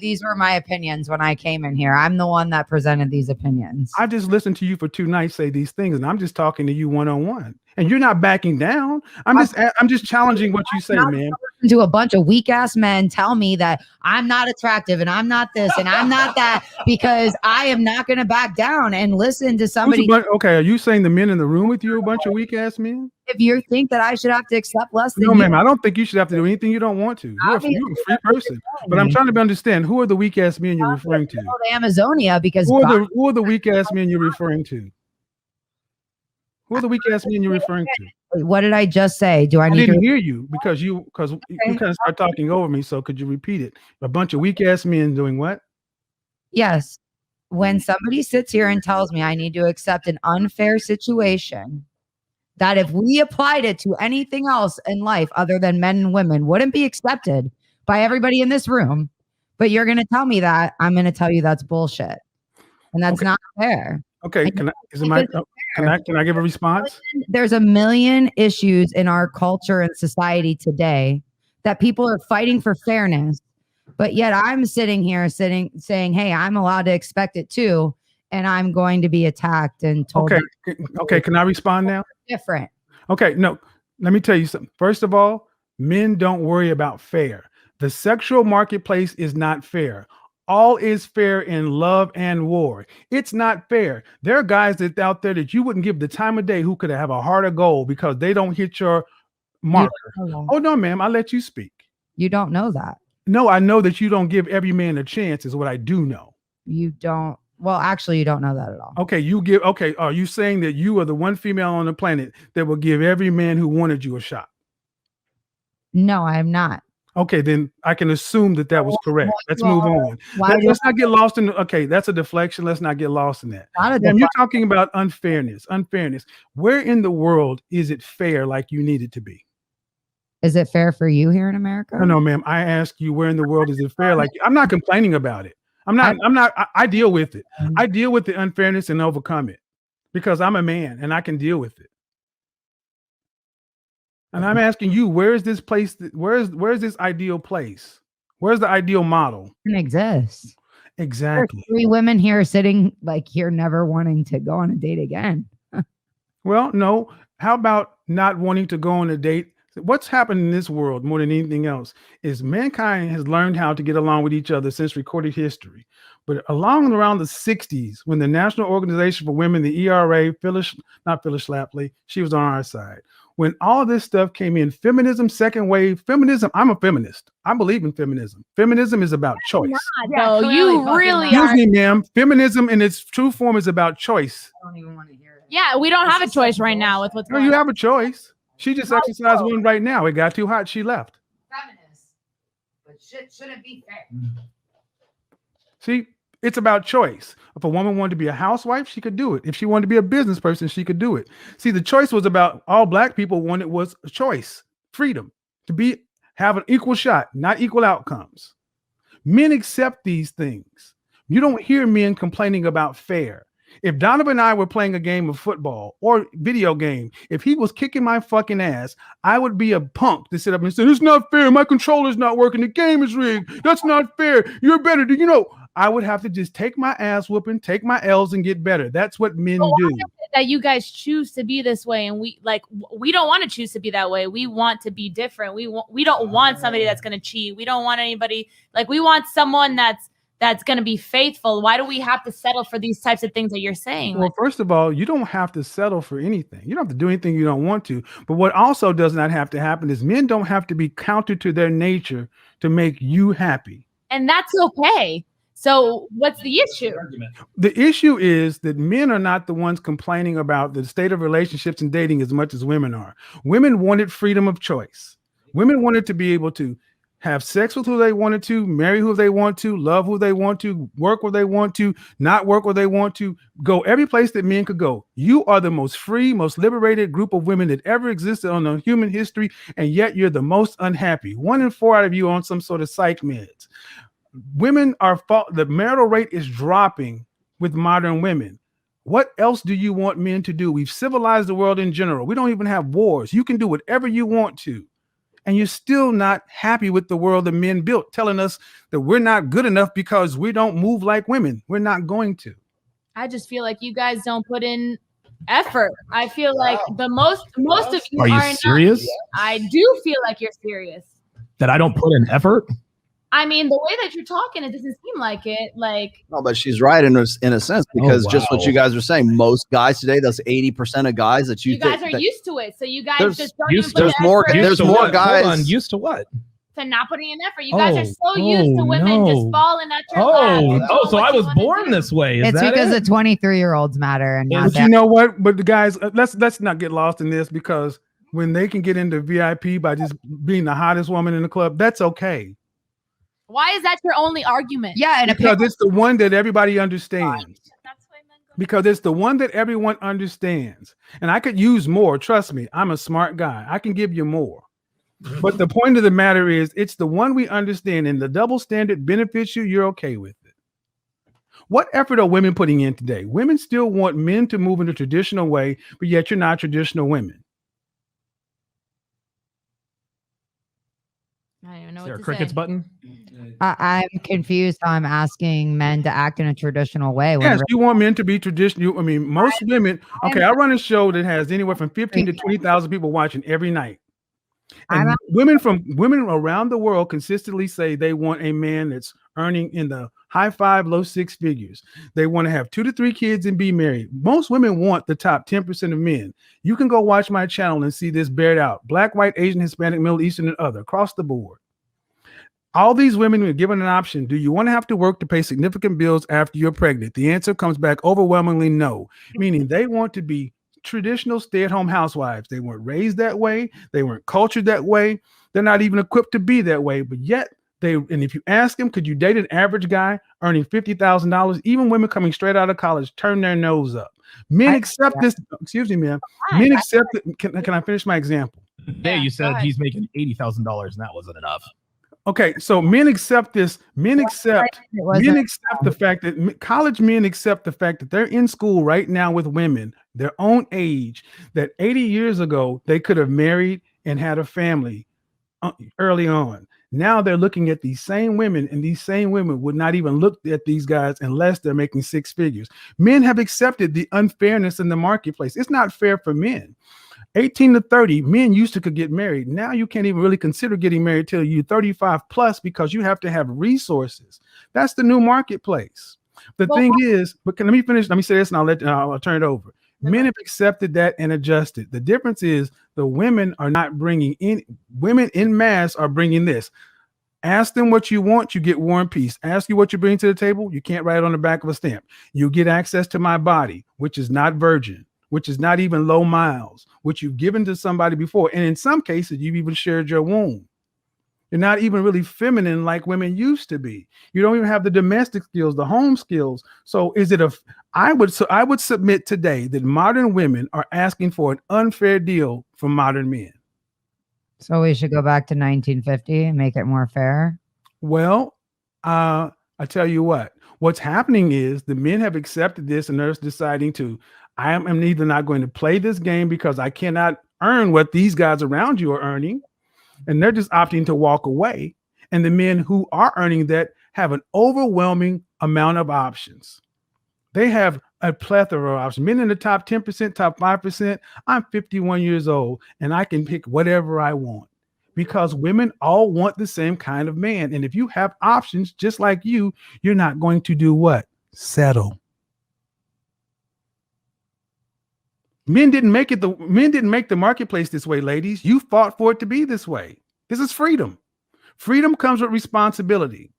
G: These were my opinions when I came in here. I'm the one that presented these opinions.
B: I just listened to you for 2 nights say these things, and I'm just talking to you one-on-one. and you're not backing down. I'm just challenging what you say, man.
G: To a bunch of weak ass men tell me that I'm not attractive and I'm not this and I'm not that because I am not going to back down and listen to somebody.
B: Okay, are you saying the men in the room with you are a bunch of weak ass men?
G: If you think that I should have to accept less than
B: No,
G: you,
B: ma'am, I don't think you should have to do anything you don't want to. You're a free person. But I'm trying to understand, who are the weak ass men you're referring to?
G: the Amazonia, because
B: Who are the weak ass men you're referring to? Who are the weak ass men you're referring to?
G: What did I just say? Do I need
B: didn't
G: to
B: hear you because you kind of start talking over me. So could you repeat it? A bunch of weak ass men doing what?
G: Yes. When somebody sits here and tells me I need to accept an unfair situation, that if we applied it to anything else in life other than men and women, wouldn't be accepted by everybody in this room. But you're going to tell me that, I'm going to tell you that's bullshit. And that's not fair.
B: Okay. Can I give a response?
G: There's a million issues in our culture and society today that people are fighting for fairness. But yet I'm sitting here saying, hey, I'm allowed to expect it too. And I'm going to be attacked and told.
B: Okay. Can I respond now?
G: Different.
B: Okay. No, let me tell you something. First of all, men don't worry about fair. The sexual marketplace is not fair. All is fair in love and war. It's not fair. There are guys that out there that you wouldn't give the time of day who could have a heart of gold because they don't hit your marker. Oh, no, ma'am. I let you speak.
G: You don't know that.
B: No, I know that you don't give every man a chance is what I do know.
G: You don't. Well, actually, you don't know that at all.
B: Okay, are you saying that you are the one female on the planet that will give every man who wanted you a shot?
G: No, I am not.
B: Okay, then I can assume that was correct. Let's move on. Let's not get lost in. Okay, that's a deflection. Let's not get lost in that. You're talking about unfairness. Where in the world is it fair like you need it to be?
G: Is it fair for you here in America?
B: No, ma'am. I ask you, where in the world is it fair? Like, I'm not complaining about it. I deal with it. I deal with the unfairness and overcome it because I'm a man and I can deal with it. And I'm asking you, where is this place? Where is this ideal place? Where's the ideal model?
G: It exists.
B: Exactly.
G: There's 3 women here sitting like here, never wanting to go on a date again.
B: Well, no. How about not wanting to go on a date? What's happened in this world more than anything else is mankind has learned how to get along with each other since recorded history. But around the 60s, when the National Organization for Women, the ERA, not Phyllis Schlafly, she was on our side. When all this stuff came in, feminism, second wave, feminism, I'm a feminist. I believe in feminism. Feminism is about choice.
C: You really
B: Excuse
C: are.
B: me, ma'am. Feminism in its true form is about choice.
G: I don't even want to hear it.
C: Yeah, we don't have a choice right now with what's
B: No,
C: going
B: you
C: on.
B: have a choice. She just exercised one right now. It got too hot. She left.
G: Feminist, but shit shouldn't be fair.
B: See, it's about choice. If a woman wanted to be a housewife, she could do it. If she wanted to be a business person, she could do it. See, the choice was about all black people wanted was a choice, freedom to have an equal shot, not equal outcomes. Men accept these things. You don't hear men complaining about fair. If Donovan and I were playing a game of football or video game, if he was kicking my fucking ass, I would be a punk to sit up and say, it's not fair. My controller's not working. The game is rigged. That's not fair. You're better. I would have to just take my ass whooping, take my L's and get better. That's what men do.
C: That you guys choose to be this way, and we don't want to choose to be that way. We want to be different. We don't want somebody that's going to cheat. We don't want anybody we want someone that's going to be faithful. Why do we have to settle for these types of things that you're saying?
B: Well, first of all, you don't have to settle for anything. You don't have to do anything you don't want to. But what also does not have to happen is men don't have to be counter to their nature to make you happy.
C: And that's okay. So what's the issue?
B: The issue is that men are not the ones complaining about the state of relationships and dating as much as women are. Women wanted freedom of choice. Women wanted to be able to have sex with who they wanted to, marry who they want to, love who they want to, work where they want to, not work where they want to, go every place that men could go. You are the most free, most liberated group of women that ever existed on the human history, and yet you're the most unhappy. 1 in 4 out of you on some sort of psych meds. Women the marital rate is dropping with modern women. What else do you want men to do? We've civilized the world in general. We don't even have wars. You can do whatever you want to. And you're still not happy with the world that men built, telling us that we're not good enough because we don't move like women. We're not going to.
C: I just feel like you guys don't put in Effort. I feel like the most of you
F: Are you
C: not.
F: serious?
C: I do feel like you're serious.
F: That I don't put in effort?
C: I mean, the way that you're talking, it doesn't seem like it. Like,
E: No, but she's right in a sense, because just what
F: wow.
E: you guys are saying, most guys today, that's 80% of guys that
C: you guys
E: think
C: are
E: that-
C: used to it, so you guys
E: There's-
C: just don't
F: used
C: even put
E: there's
C: the
E: more-
C: effort
E: there's
F: Used to
E: more
F: what?
E: guys-
F: Hold on, used to what?
C: to not putting in effort. You guys are so used to
F: oh,
C: women just
F: no.
C: falling at your lap. and doing
F: So
C: what
F: I
C: you
F: was
C: wanna
F: born
C: do.
F: this way. Is
G: It's
F: that
G: because
F: it?
G: the 23-year-olds matter and not
B: But
G: that.
B: you know what? But the guys, let's not get lost in this, because when they can get into VIP by just being the hottest woman in the club, that's okay.
C: Why is that your only argument?
G: Yeah, and
B: Because it's the one that everybody understands.
C: That's why men go.
B: Because it's the one that everyone understands. And I could use more. Trust me, I'm a smart guy. I can give you more. But the point of the matter is, it's the one we understand, and the double standard benefits you, you're okay with it. What effort are women putting in today? Women still want men to move in a traditional way, but yet you're not traditional women.
C: I don't even know
F: Is there a
C: what to
F: crickets
C: say.
F: button?
G: I'm confused how I'm asking men to act in a traditional way. When
B: Yes, you want men to be traditional. I mean, most women. Okay, I run a show that has anywhere from 15 to 20,000 people watching every night. And women around the world consistently say they want a man that's earning in the high 5, low 6 figures. They want to have 2 to 3 kids and be married. Most women want the top 10% of men. You can go watch my channel and see this bared out: Black, white, Asian, Hispanic, Middle Eastern, and other, across the board. All these women were given an option. Do you want to have to work to pay significant bills after you're pregnant? The answer comes back overwhelmingly no, meaning they want to be traditional stay-at-home housewives. They weren't raised that way. They weren't cultured that way. They're not even equipped to be that way, but yet and if you ask them, could you date an average guy earning $50,000? Even women coming straight out of college turn their nose up. Men accept this. Excuse me, man. Men accept it. Can I finish my example?
F: Today you said he's making $80,000 and that wasn't enough.
B: Okay, so men accept this. Men accept the fact that college men accept the fact that they're in school right now with women their own age, that 80 years ago they could have married and had a family early on. Now they're looking at these same women, and these same women would not even look at these guys unless they're making 6 figures. Men have accepted the unfairness in the marketplace. It's not fair for men. 18 to 30, men used to could get married. Now you can't even really consider getting married till you're 35 plus, because you have to have resources. That's the new marketplace. Let me finish. Let me say this, and I'll turn it over. Men have accepted that and adjusted. The difference is the women are not bringing in. Women in mass are bringing this. Ask them what you want, you get War and Peace. Ask you what you bring to the table, you can't write it on the back of a stamp. You get access to my body, which is not virgin, which is not even low miles, which you've given to somebody before. And in some cases, you've even shared your womb. You're not even really feminine like women used to be. You don't even have the domestic skills, the home skills. So I would submit today that modern women are asking for an unfair deal from modern men.
G: So we should go back to 1950 and make it more fair.
B: Well, I tell you what's happening is the men have accepted this, and they're deciding I am either not going to play this game because I cannot earn what these guys around you are earning, and they're just opting to walk away. And the men who are earning that have an overwhelming amount of options. They have a plethora of options. Men in the top 10%, top 5%. I'm 51 years old, and I can pick whatever I want, because women all want the same kind of man. And if you have options just like you're not going to do what? Settle. Men didn't make the marketplace this way, ladies. You fought for it to be this way. This is freedom. Freedom comes with responsibility.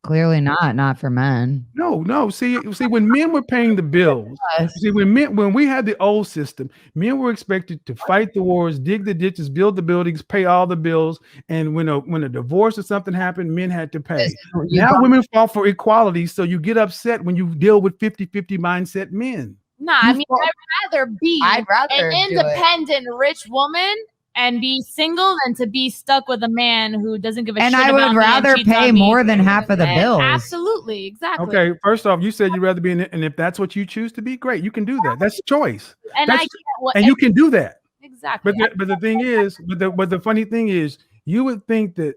G: Clearly not for men.
B: No. See, when men were paying the bills, when we had the old system, men were expected to fight the wars, dig the ditches, build the buildings, pay all the bills. And when a divorce or something happened, men had to pay. Now women fought for equality. So you get upset when you deal with 50-50 mindset men.
C: Nah, I mean, I'd rather be
G: an
C: independent, rich woman and be single than to be stuck with a man who doesn't give a shit
G: And I
C: about
G: would
C: me
G: rather
C: and cheats
G: pay
C: on me.
G: more than half of the bills.
C: Absolutely, exactly.
B: Okay, first off, you said you'd rather be in it, and if that's what you choose to be, great, you can do that. That's choice.
C: And
B: you can do that.
C: Exactly.
B: But the thing is, but the funny thing is, you would think that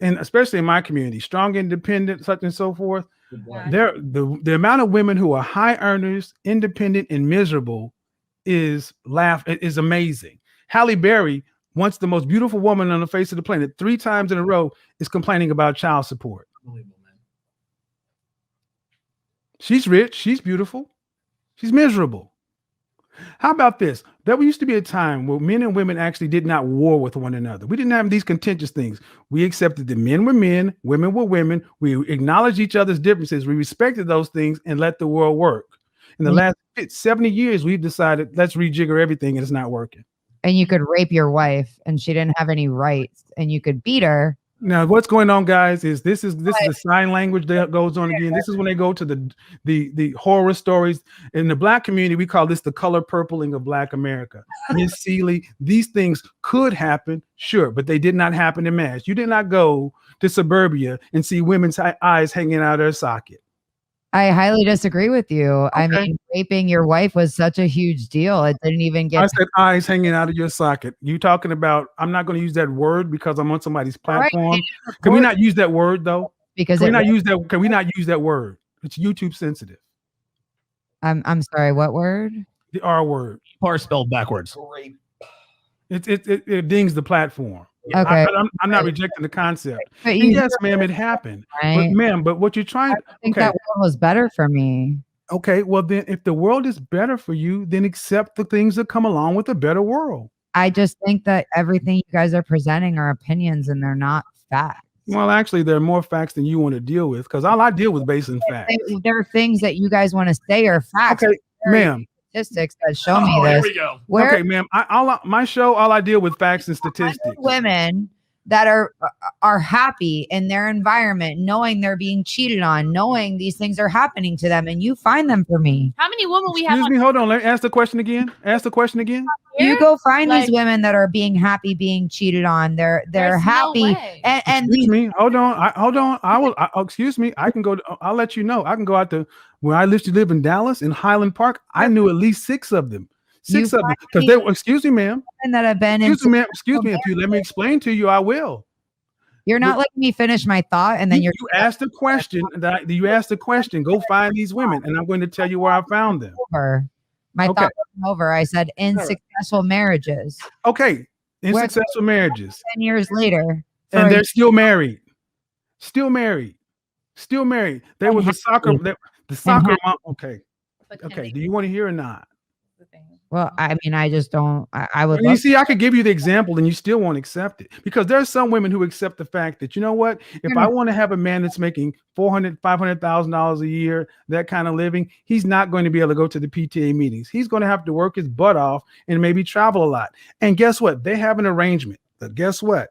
B: and especially in my community, strong, independent, such and so forth. The amount of women who are high earners, independent, and miserable is amazing. Halle Berry, once the most beautiful woman on the face of the planet, 3 times in a row, is complaining about child support. She's rich, she's beautiful, she's miserable. How about this? There used to be a time where men and women actually did not war with one another. We didn't have these contentious things. We accepted that men were men, women were women. We acknowledged each other's differences. We respected those things and let the world work. In the last 70 years, we've decided let's rejigger everything, and it's not working.
G: And you could rape your wife and she didn't have any rights, and you could beat her.
B: Now, what's going on, guys, is this is the sign language that goes on again. This is when they go to the horror stories. In the Black community, we call this the color purpling of Black America. Miss Seeley, these things could happen, sure, but they did not happen in mass. You did not go to suburbia and see women's eyes hanging out of their socket.
G: I highly disagree with you. Okay. I mean, raping your wife was such a huge deal. It didn't even get.
B: I said eyes hanging out of your socket. You talking about? I'm not going to use that word because I'm on somebody's platform. Right. Can we not use that word though?
G: Because
B: can we not use that? Can we not use that word? It's YouTube sensitive.
G: I'm sorry. What word?
B: The R word.
F: R spelled backwards.
B: It dings the platform.
G: Okay.
B: I'm not rejecting the concept. Yes, ma'am, it happened. Right. But ma'am, but what you're trying to
G: think that world was better for me.
B: Okay, well then if the world is better for you, then accept the things that come along with a better world.
G: I just think that everything you guys are presenting are opinions and they're not facts.
B: Well, actually, there are more facts than you want to deal with because all I deal with based on facts.
G: There are things that you guys want to say are facts.
B: Okay, ma'am.
G: Statistics that show me this.
F: Here we go.
B: Okay, ma'am. My show, all I deal with facts and statistics.
G: Women that are happy in their environment, knowing they're being cheated on, knowing these things are happening to them, and you find them for me.
C: How many women we have?
B: Excuse me, hold on. Let me ask the question again. Ask the question again.
G: You go find these women that are being happy, being cheated on. They're happy. And
B: excuse me. Hold on. Hold on. Excuse me. I can go. I'll let you know. I can go out to where I used to live in Dallas in Highland Park. I knew at least 6 of them. 6 of them because they were. Excuse me, ma'am.
G: That have been.
B: Excuse me, ma'am. Excuse me. If you let me explain to you, I will.
G: You're not letting me finish my thought, and then you
B: asked a question. You asked a question. Go find these women, and I'm going to tell you where I found them.
G: My thought wasn't over. I said in successful marriages.
B: Okay, in successful marriages.
G: 10 years later,
B: and they're still married. Still married. Still married. There was a soccer. The soccer mom. Okay. Okay. Do you want to hear or not?
G: Well, I mean, I just don't. I would.
B: You see, I could give you the example, and you still won't accept it because there are some women who accept the fact that, you know what, if I want to have a man that's making $500,000 a year, that kind of living, he's not going to be able to go to the PTA meetings. He's going to have to work his butt off and maybe travel a lot. And guess what? They have an arrangement. But guess what?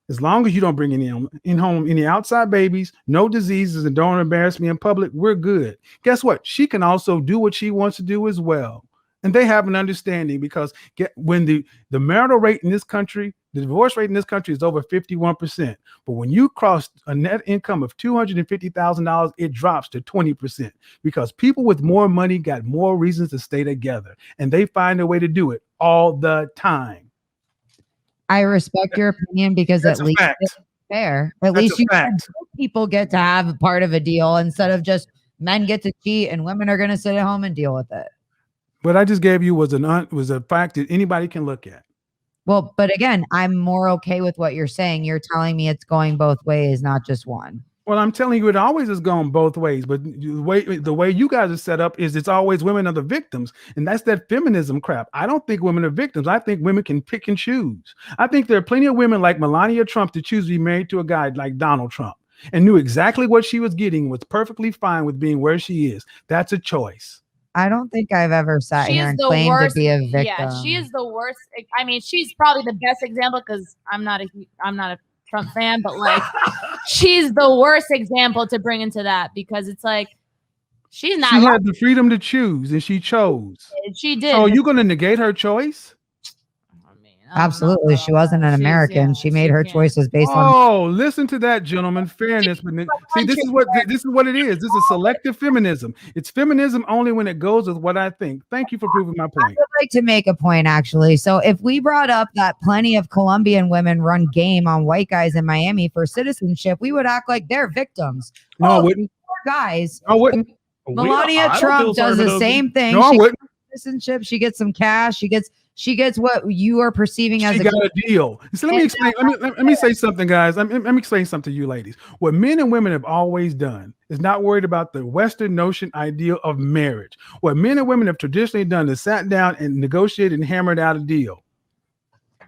B: As long as you don't bring in home any outside babies, no diseases, and don't embarrass me in public, we're good. Guess what? She can also do what she wants to do as well. And they have an understanding because when the marital rate in this country, the divorce rate in this country is over 51%. But when you cross a net income of $250,000, it drops to 20% because people with more money got more reasons to stay together. And they find a way to do it all the time.
G: I respect your opinion because at least it's fair. At least people get to have a part of a deal instead of just men get to cheat and women are going to sit at home and deal with it.
B: What I just gave you was a fact that anybody can look at.
G: Well, but again, I'm more okay with what you're saying. You're telling me it's going both ways, not just one.
B: Well, I'm telling you, it always has gone both ways. But the way you guys are set up is it's always women are the victims. And that's that feminism crap. I don't think women are victims. I think women can pick and choose. I think there are plenty of women like Melania Trump to choose to be married to a guy like Donald Trump and knew exactly what she was getting, was perfectly fine with being where she is. That's a choice.
G: I don't think I've ever sat here and claimed to be a victim.
C: Yeah, she is the worst. I mean, she's probably the best example because I'm not a Trump fan, but like she's the worst example to bring into that because it's like she had
B: the freedom to choose and she chose.
C: She did.
B: So are you going to negate her choice?
C: Oh man,
G: Absolutely. She wasn't an American. She made her choices based on.
B: Oh, listen to that, gentleman. Fairness. But see, this is what it is. This is selective feminism. It's feminism only when it goes with what I think. Thank you for proving my point.
G: I would like to make a point, actually. So if we brought up that plenty of Colombian women run game on white guys in Miami for citizenship, we would act like they're victims.
B: No, I wouldn't.
G: Poor guys.
B: I wouldn't.
G: Melania Trump does the same thing.
B: No, I
G: She
B: wouldn't.
G: gets citizenship. She gets some cash. She gets what you are perceiving as
B: She got a deal. So let me explain. Let me say something, guys. Let me explain something to you ladies. What men and women have always done is not worried about the Western notion ideal of marriage. What men and women have traditionally done is sat down and negotiated and hammered out a deal.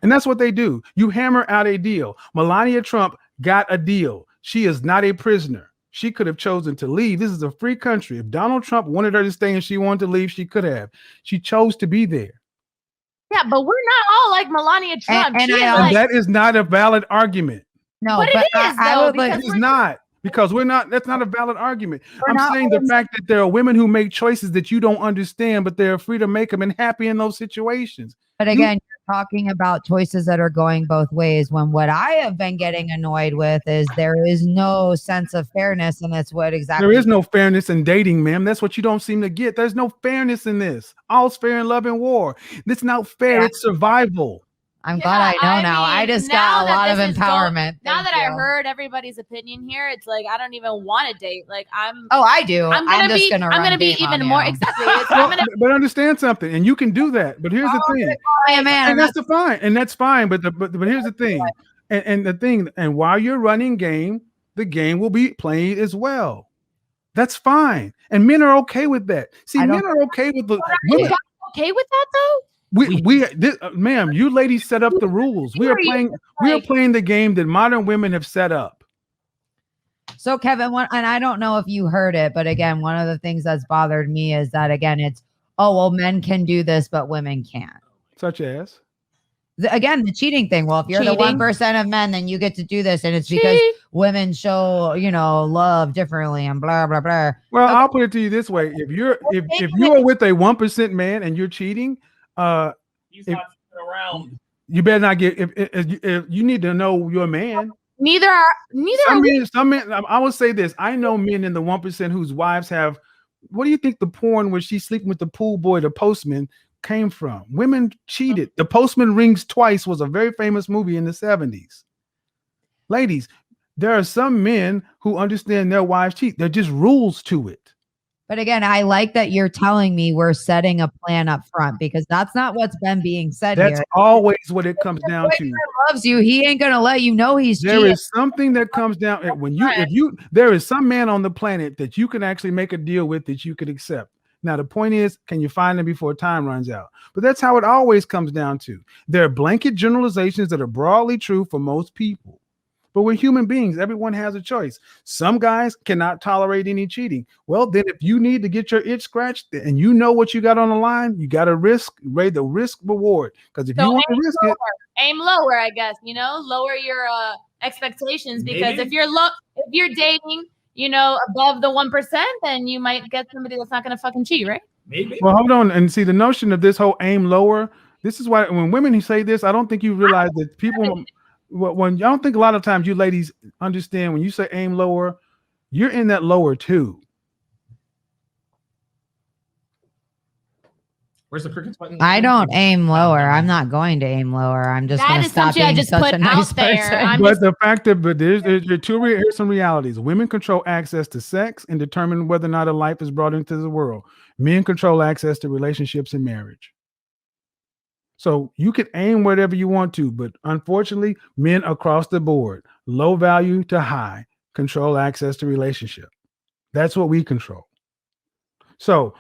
B: And that's what they do. You hammer out a deal. Melania Trump got a deal. She is not a prisoner. She could have chosen to leave. This is a free country. If Donald Trump wanted her to stay and she wanted to leave, she could have. She chose to be there.
C: Yeah, but we're not all like Melania Trump.
G: And
B: that is not a valid argument.
G: No,
C: but it is,
G: I would like.
B: It is not, because we're not. That's not a valid argument. I'm saying the fact that there are women who make choices that you don't understand, but they're free to make them and happy in those situations.
G: But again, you're talking about choices that are going both ways, when what I have been getting annoyed with is there is no sense of fairness, and that's what exactly.
B: There is no fairness in dating, ma'am. That's what you don't seem to get. There's no fairness in this. All's fair in love and war. It's not fair. It's survival.
G: I'm glad I know now. I just got a lot of empowerment.
C: Now that I heard everybody's opinion here, it's like I don't even want to date. Like
G: Oh, I do.
C: I'm gonna be even more exactly.
B: But understand something, and you can do that. But here's the thing. And that's fine. But here's the thing. And the thing. And while you're running game, the game will be played as well. That's fine. And men are okay with that. See, men are okay with the women.
C: Okay with that though.
B: Ma'am, you ladies set up the rules. We are playing the game that modern women have set up.
G: So Kevin, and I don't know if you heard it, but again, one of the things that's bothered me is that again, it's men can do this, but women can't.
B: Such as
G: the cheating thing. Well, if you're the 1% of men, then you get to do this, and it's because women show love differently and blah blah blah.
B: Well, I'll put it to you this way: if you're with a 1% man and you're cheating.
F: He's not sitting around.
B: You better not get. If you need to know your man.
C: Neither are
B: some men. I will say this: I know men in the 1% whose wives have. What do you think the porn where she's sleeping with the pool boy, the postman, came from? Women cheated. The Postman Rings Twice was a very famous movie in the 70s. Ladies, there are some men who understand their wives cheat. There are just rules to it.
G: But again, I like that you're telling me we're setting a plan up front, because that's not what's been being said here.
B: That's always what it comes down to.
G: Loves you. He ain't going to let you know he's cheating.
B: There is something that comes down there is some man on the planet that you can actually make a deal with that you could accept. Now, the point is, can you find them before time runs out? But that's how it always comes down to. There are blanket generalizations that are broadly true for most people. But we're human beings. Everyone has a choice. Some guys cannot tolerate any cheating. Well, then if you need to get your itch scratched and you know what you got on the line, you got to weigh the risk reward. Because if you want to risk it,
C: aim lower, I guess, lower your expectations, because if you're dating, above the 1%, then you might get somebody that's not going to fucking cheat, right?
F: Maybe.
B: Well, hold on. And see, the notion of this whole aim lower, this is why when women say this, I don't think you realize that people... When I don't think a lot of times you ladies understand when you say aim lower, you're in that lower too.
F: Where's the crickets button?
G: I don't aim lower. I'm not going to aim lower. I'm just going to stop being such a nice person.
B: But the fact that here's some realities. Women control access to sex and determine whether or not a life is brought into the world. Men control access to relationships and marriage. So you can aim whatever you want to, but unfortunately, men across the board, low value to high, control access to relationship. That's what we control. So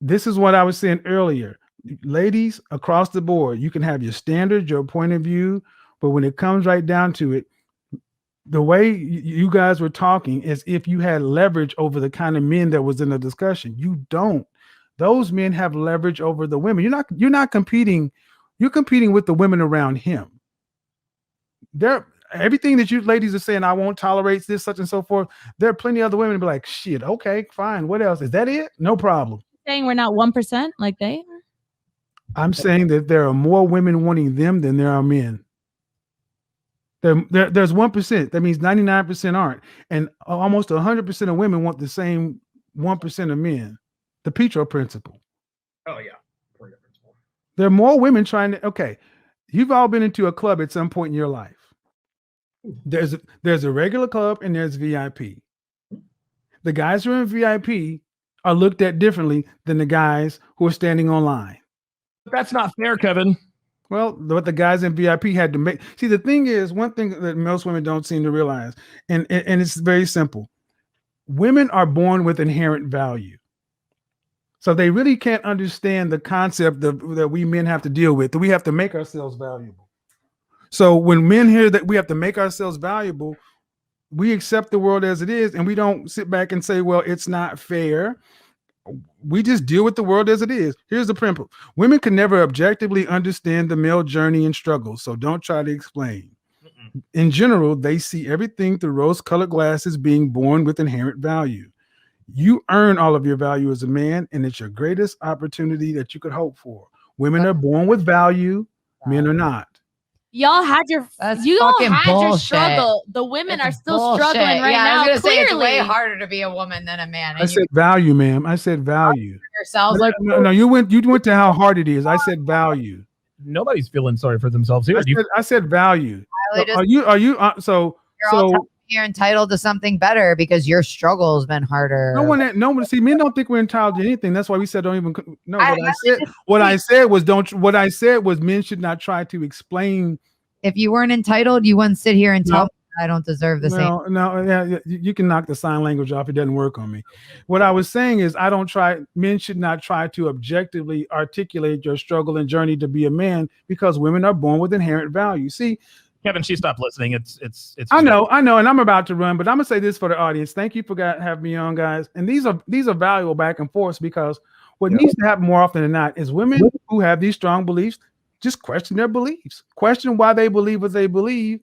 B: this is what I was saying earlier. Ladies across the board, you can have your standards, your point of view, but when it comes right down to it, the way you guys were talking is if you had leverage over the kind of men that was in the discussion. You don't. Those men have leverage over the women. You're not competing. You're competing with the women around him. Everything that you ladies are saying, I won't tolerate this, such and so forth. There are plenty of other women to be like, shit, okay, fine. What else? Is that it? No problem.
C: Saying we're not 1% like they are?
B: I'm saying that there are more women wanting them than there are men. There's 1%. That means 99% aren't. And almost 100% of women want the same 1% of men. The Petro principle.
F: Oh yeah.
B: There are more women trying to, okay, you've all been into a club at some point in your life. There's a regular club and there's VIP. The guys who are in VIP are looked at differently than the guys who are standing online.
F: That's not fair, Kevin.
B: Well, what the guys in VIP had to make. See, the thing is, one thing that most women don't seem to realize, and it's very simple. Women are born with inherent value. So they really can't understand the concept that we men have to deal with, that we have to make ourselves valuable. So when men hear that we have to make ourselves valuable, we accept the world as it is, and we don't sit back and say, well, it's not fair. We just deal with the world as it is. Here's the principle. Women can never objectively understand the male journey and struggle, so don't try to explain. In general, they see everything through rose-colored glasses, being born with inherent value. You earn all of your value as a man, and it's your greatest opportunity that you could hope for. Women are born with value, men are not.
C: Y'all had your
G: bullshit.
C: struggle. The women are still
G: Bullshit.
C: struggling right
G: yeah,
C: now.
G: I was gonna say it's
C: Clearly.
G: way harder to be a woman than a man.
B: I said value, ma'am. I said value.
G: Yourselves like
B: No, you went to how hard it is. I said value.
F: Nobody's feeling sorry for themselves here.
B: I said value.
G: Are
B: you
G: you're all telling me you're entitled to something better because your struggle's been harder.
B: No one. See, men don't think we're entitled to anything. That's why we said don't even. No, what I said was men should not try to explain.
G: If you weren't entitled, you wouldn't sit here and tell me I don't deserve the same.
B: No, you can knock the sign language off. It doesn't work on me. What I was saying is men should not try to objectively articulate your struggle and journey to be a man, because women are born with inherent value. See,
F: Kevin, she stopped listening. It's.
B: I know, and I'm about to run, but I'm gonna say this for the audience. Thank you for having me on, guys. And these are valuable back and forth, because what needs to happen more often than not is women who have these strong beliefs just question their beliefs, question why they believe what they believe,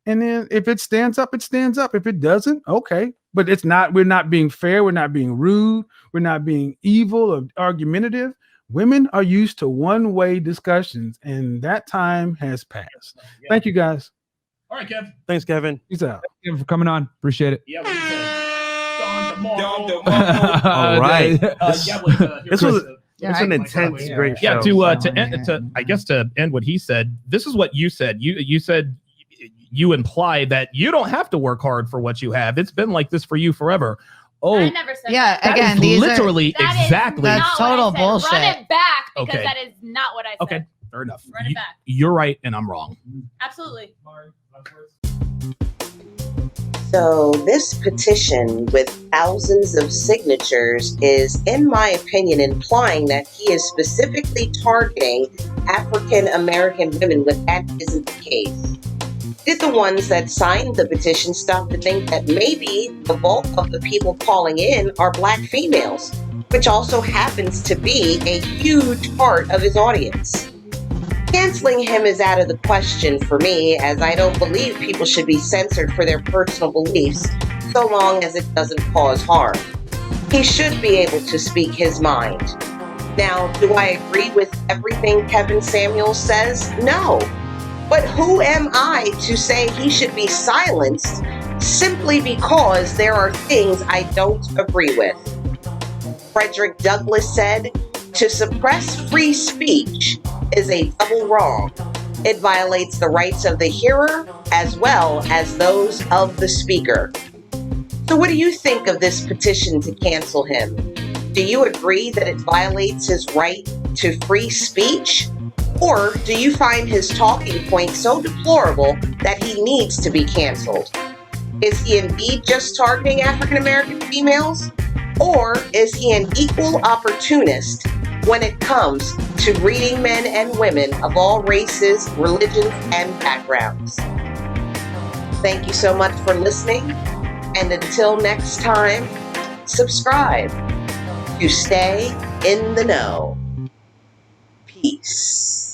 B: and then if it stands up, it stands up. If it doesn't, okay. But it's not. We're not being fair. We're not being rude. We're not being evil or argumentative. Women are used to one-way discussions, and that time has passed. Yeah. Thank you, guys.
F: All right, Kev.
I: Thanks, Kevin.
B: Peace out.
D: Thank you for coming on. Appreciate it.
F: Yeah.
I: All right. This was an intense, great show.
F: Yeah. To end what he said, this is what you said. You said you implied that you don't have to work hard for what you have. It's been like this for you forever. Oh,
C: I never said
G: yeah.
C: that.
G: Again,
F: these literally exactly.
G: That's total bullshit.
C: Run it back, because
F: Okay.
C: that is not what I said.
F: Okay, fair enough.
C: Run it back.
F: You're right, and I'm wrong.
C: Absolutely.
A: So this petition with thousands of signatures is, in my opinion, implying that he is specifically targeting African American women when that isn't the case. Did the ones that signed the petition stop to think that maybe the bulk of the people calling in are Black females, which also happens to be a huge part of his audience? Canceling him is out of the question for me, as I don't believe people should be censored for their personal beliefs so long as it doesn't cause harm. He should be able to speak his mind. Now, do I agree with everything Kevin Samuels says? No. But who am I to say he should be silenced simply because there are things I don't agree with? Frederick Douglass said, "To suppress free speech is a double wrong. It violates the rights of the hearer as well as those of the speaker." So what do you think of this petition to cancel him? Do you agree that it violates his right to free speech? Or do you find his talking point so deplorable that he needs to be canceled? Is he indeed just targeting African American females? Or is he an equal opportunist when it comes to reading men and women of all races, religions, and backgrounds? Thank you so much for listening, and until next time, subscribe to stay in the know. Peace.